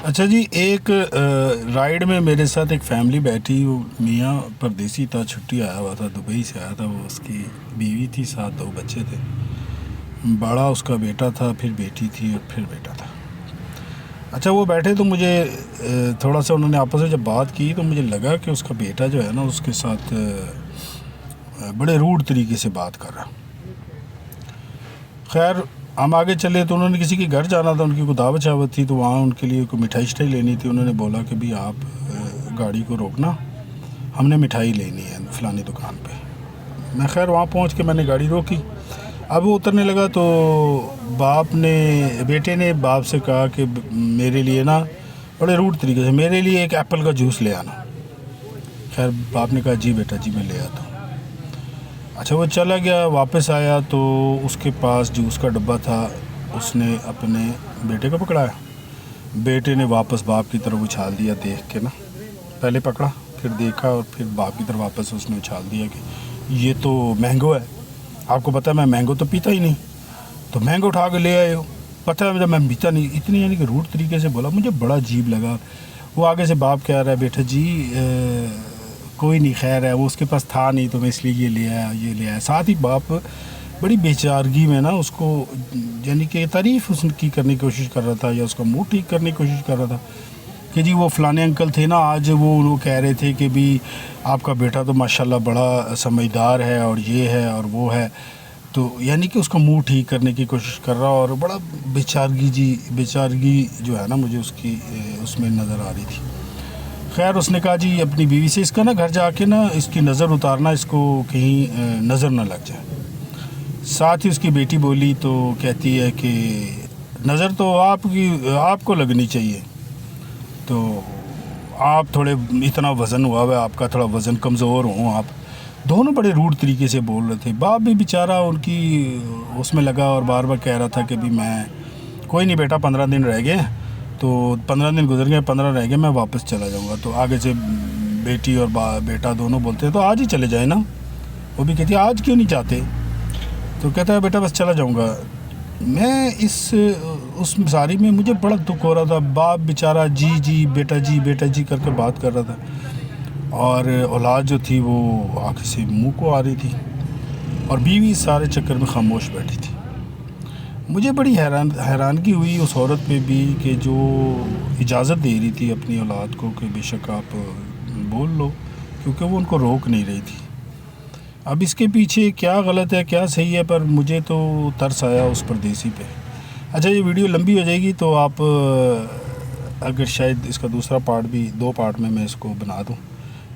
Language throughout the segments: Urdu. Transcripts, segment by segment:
اچھا جی، ایک رائڈ میں میرے ساتھ ایک فیملی بیٹھی. وہ میاں پردیسی تھا، چھٹی آیا ہوا تھا، دبئی سے آیا تھا. وہ اس کی بیوی تھی، ساتھ 2 بچے تھے. بڑا اس کا بیٹا تھا، پھر بیٹی تھی اور پھر بیٹا تھا. اچھا وہ بیٹھے تو مجھے تھوڑا سا انہوں نے آپس میں جب بات کی تو مجھے لگا کہ اس کا بیٹا جو ہے نا اس کے ساتھ بڑے روڈ طریقے سے بات کر رہا. خیر ہم آگے چلے تو انہوں نے کسی کے گھر جانا تھا، ان کی کوئی دعوت شاوت تھی، تو وہاں ان کے لیے کوئی مٹھائی شٹائی لینی تھی. انہوں نے بولا کہ بھی آپ گاڑی کو روکنا، ہم نے مٹھائی لینی ہے فلانی دکان پہ. میں خیر وہاں پہنچ کے میں نے گاڑی روکی. اب وہ اترنے لگا تو بیٹے نے باپ سے کہا کہ میرے لیے نا بڑے روڈ طریقے سے میرے لیے ایک ایپل کا جوس لے آنا. خیر باپ نے کہا جی بیٹا جی میں لے آتا ہوں. اچھا وہ چلا گیا، واپس آیا تو اس کے پاس جوس کا ڈبہ تھا. اس نے اپنے بیٹے کو پکڑایا، بیٹے نے واپس باپ کی طرف اچھال دیا. دیکھ کے نا پہلے پکڑا، پھر دیکھا اور پھر باپ کی طرف واپس اس نے اچھال دیا کہ یہ تو مینگو ہے، آپ کو پتہ ہے میں مینگو تو پیتا ہی نہیں، تو مینگو اٹھا کے لے آئے ہو، پتہ ہے میں پیتا نہیں. اتنی یعنی کہ روڈ طریقے سے بولا، مجھے بڑا عجیب لگا. وہ آگے سے باپ کہہ رہا ہے بیٹا جی کوئی نہیں خیر ہے، وہ اس کے پاس تھا نہیں تو میں اس لیے یہ لے آیا. ساتھ ہی باپ بڑی بیچارگی میں نا اس کو یعنی کہ تعریف اس کی کرنے کی کوشش کر رہا تھا، یا اس کا موڈ ٹھیک کرنے کی کوشش کر رہا تھا کہ جی وہ فلانے انکل تھے نا، آج وہ کہہ رہے تھے کہ بھی آپ کا بیٹا تو ماشاءاللہ بڑا سمجھدار ہے اور یہ ہے اور وہ ہے. تو یعنی کہ اس کا موڈ ٹھیک کرنے کی کوشش کر رہا، اور بڑا بیچارگی جو ہے نا مجھے اس میں نظر آ رہی تھی. خیر اس نے کہا جی اپنی بیوی سے اس کا نا گھر جا کے نا اس کی نظر اتارنا، اس کو کہیں نظر نہ لگ جائے. ساتھ ہی اس کی بیٹی بولی تو کہتی ہے کہ نظر تو آپ کو لگنی چاہیے، تو آپ تھوڑے اتنا وزن ہوا ہے آپ کا، تھوڑا وزن کمزور ہوں آپ. دونوں بڑے روڈ طریقے سے بول رہے تھے. باپ بھی بیچارہ ان کی اس میں لگا اور بار بار کہہ رہا تھا کہ بھی میں کوئی نہیں بیٹا 15 دن رہ گئے، تو 15 دن گزر گئے، 15 رہ گئے، میں واپس چلا جاؤں گا. تو آگے سے بیٹی اور بیٹا دونوں بولتے ہیں تو آج ہی چلے جائیں نا. وہ بھی کہتی ہے آج کیوں نہیں چاہتے؟ تو کہتا ہے بیٹا بس چلا جاؤں گا. میں اس ساری میں مجھے بڑا دکھ ہو رہا تھا. باپ بیچارہ جی بیٹا جی کر کے بات کر رہا تھا، اور اولاد جو تھی وہ آنکھ سے منہ کو آ رہی تھی، اور بیوی سارے چکر میں خاموش بیٹھی تھی. مجھے بڑی حیرانگی ہوئی اس عورت پہ بھی کہ جو اجازت دے رہی تھی اپنی اولاد کو کہ بے شک آپ بول لو، کیونکہ وہ ان کو روک نہیں رہی تھی. اب اس کے پیچھے کیا غلط ہے کیا صحیح ہے، پر مجھے تو ترس آیا اس پردیسی پہ. اچھا یہ ویڈیو لمبی ہو جائے گی تو آپ اگر شاید اس کا دوسرا پارٹ بھی 2 پارٹ میں اس کو بنا دوں،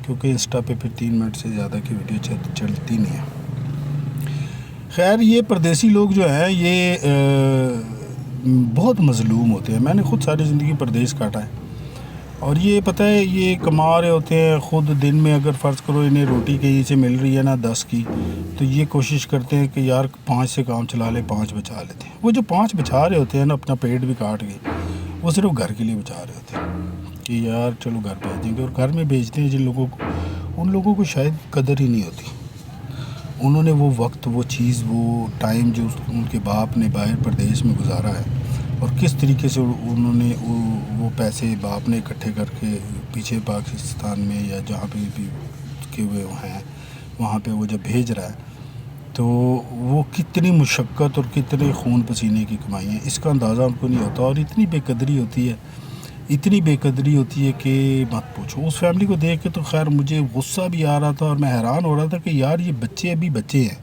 کیونکہ انسٹا پہ پھر 3 منٹ سے زیادہ کی ویڈیو چلتی نہیں ہے. خیر یہ پردیسی لوگ جو ہیں یہ بہت مظلوم ہوتے ہیں. میں نے خود ساری زندگی پردیس کاٹا ہے، اور یہ پتہ ہے یہ کما رہے ہوتے ہیں خود. دن میں اگر فرض کرو انہیں روٹی کہیں سے مل رہی ہے نا 10 کی، تو یہ کوشش کرتے ہیں کہ یار 5 سے کام چلا لے، 5 بچا لیتے ہیں. وہ جو 5 بچا رہے ہوتے ہیں نا اپنا پیٹ بھی کاٹ گئے، وہ صرف گھر کے لیے بچا رہے ہوتے ہیں کہ یار چلو گھر بھیج دیں گے. اور گھر میں بھیجتے ہیں جن لوگوں کو، ان لوگوں کو شاید قدر ہی نہیں ہوتی. انہوں نے وہ وقت، وہ چیز، وہ ٹائم جو ان کے باپ نے باہر پردیس میں گزارا ہے، اور کس طریقے سے انہوں نے وہ پیسے باپ نے اکٹھے کر کے پیچھے پاکستان میں یا جہاں پہ بھی کے ہوئے ہیں وہاں پہ وہ جب بھیج رہا ہے، تو وہ کتنی مشقت اور کتنے خون پسینے کی کمائی ہے اس کا اندازہ ان کو نہیں ہوتا. اور اتنی بے قدری ہوتی ہے کہ مت پوچھو. اس فیملی کو دیکھ کے تو خیر مجھے غصہ بھی آ رہا تھا، اور میں حیران ہو رہا تھا کہ یار یہ بچے ابھی بچے ہیں،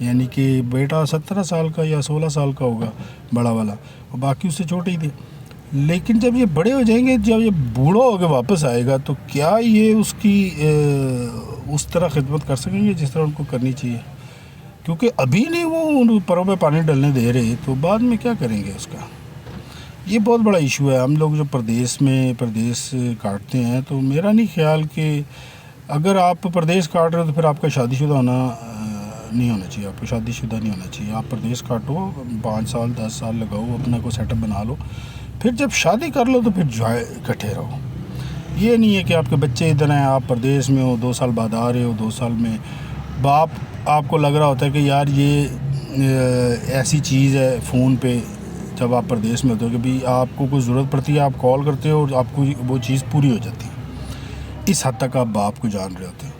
یعنی کہ بیٹا 17 سال کا یا 16 سال کا ہوگا بڑا والا، اور باقی اس سے چھوٹے ہی تھے. لیکن جب یہ بڑے ہو جائیں گے، جب یہ بوڑھا ہو کے واپس آئے گا، تو کیا یہ اس کی اس طرح خدمت کر سکیں گے جس طرح ان کو کرنی چاہیے؟ کیونکہ ابھی نہیں وہ ان پروں پہ پانی ڈلنے دے رہے، تو بعد میں کیا کریں گے اس کا؟ یہ بہت بڑا ایشو ہے. ہم لوگ جو پردیس کاٹتے ہیں، تو میرا نہیں خیال کہ اگر آپ پردیس کاٹ رہے ہو تو پھر آپ کا شادی شدہ نہیں ہونا چاہیے. آپ کو شادی شدہ نہیں ہونا چاہیے. آپ پردیس کاٹو، 5 سال 10 سال لگاؤ، اپنا کوئی سیٹ اپ بنا لو، پھر جب شادی کر لو تو پھر جو ہے اکٹھے رہو. یہ نہیں ہے کہ آپ کے بچے ادھر ہیں، آپ پردیس میں ہو، 2 سال بعد آ رہے ہو، 2 سال میں باپ آپ کو لگ رہا ہوتا ہے کہ یار یہ ایسی چیز ہے فون پہ جب آپ پردیس میں ہوتے ہو کہ بھی آپ کو کوئی ضرورت پڑتی ہے آپ کال کرتے ہو اور آپ کو وہ چیز پوری ہو جاتی ہے، اس حد تک آپ باپ کو جان رہے ہوتے ہو۔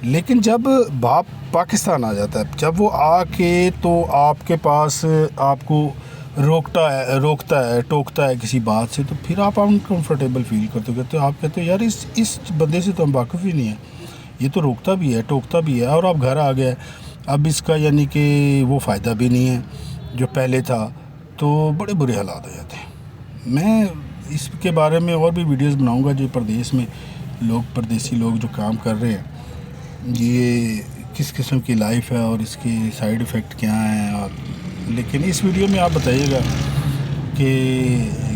لیکن جب باپ پاکستان آ جاتا ہے، جب وہ آ کے تو آپ کے پاس آپ کو روکتا ہے ٹوکتا ہے کسی بات سے، تو پھر آپ انکمفرٹیبل فیل کرتے ہو، آپ کہتے ہو یار اس بندے سے تو ہم واقف ہی نہیں ہیں، یہ تو روکتا بھی ہے ٹوکتا بھی ہے، اور اب گھر آ گیا اب اس کا یعنی کہ وہ فائدہ بھی نہیں ہے جو پہلے تھا، تو بڑے برے حالات ہو جاتے ہیں۔ میں اس کے بارے میں اور بھی ویڈیوز بناؤں گا، جو پردیس میں پردیسی لوگ جو کام کر رہے ہیں، یہ کس قسم کی لائف ہے اور اس کے سائیڈ ایفیکٹ کیا ہیں، لیکن اس ویڈیو میں آپ بتائیے گا کہ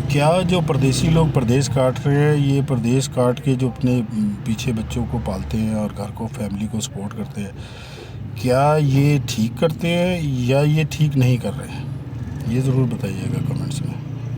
کیا جو پردیسی لوگ پردیس کاٹ رہے ہیں، یہ پردیس کاٹ کے جو اپنے پیچھے بچوں کو پالتے ہیں اور گھر کو فیملی کو سپورٹ کرتے ہیں، کیا یہ ٹھیک کرتے ہیں یا یہ ٹھیک نہیں کر رہے ہیں؟ یہ ضرور بتائیے گا کمنٹس میں۔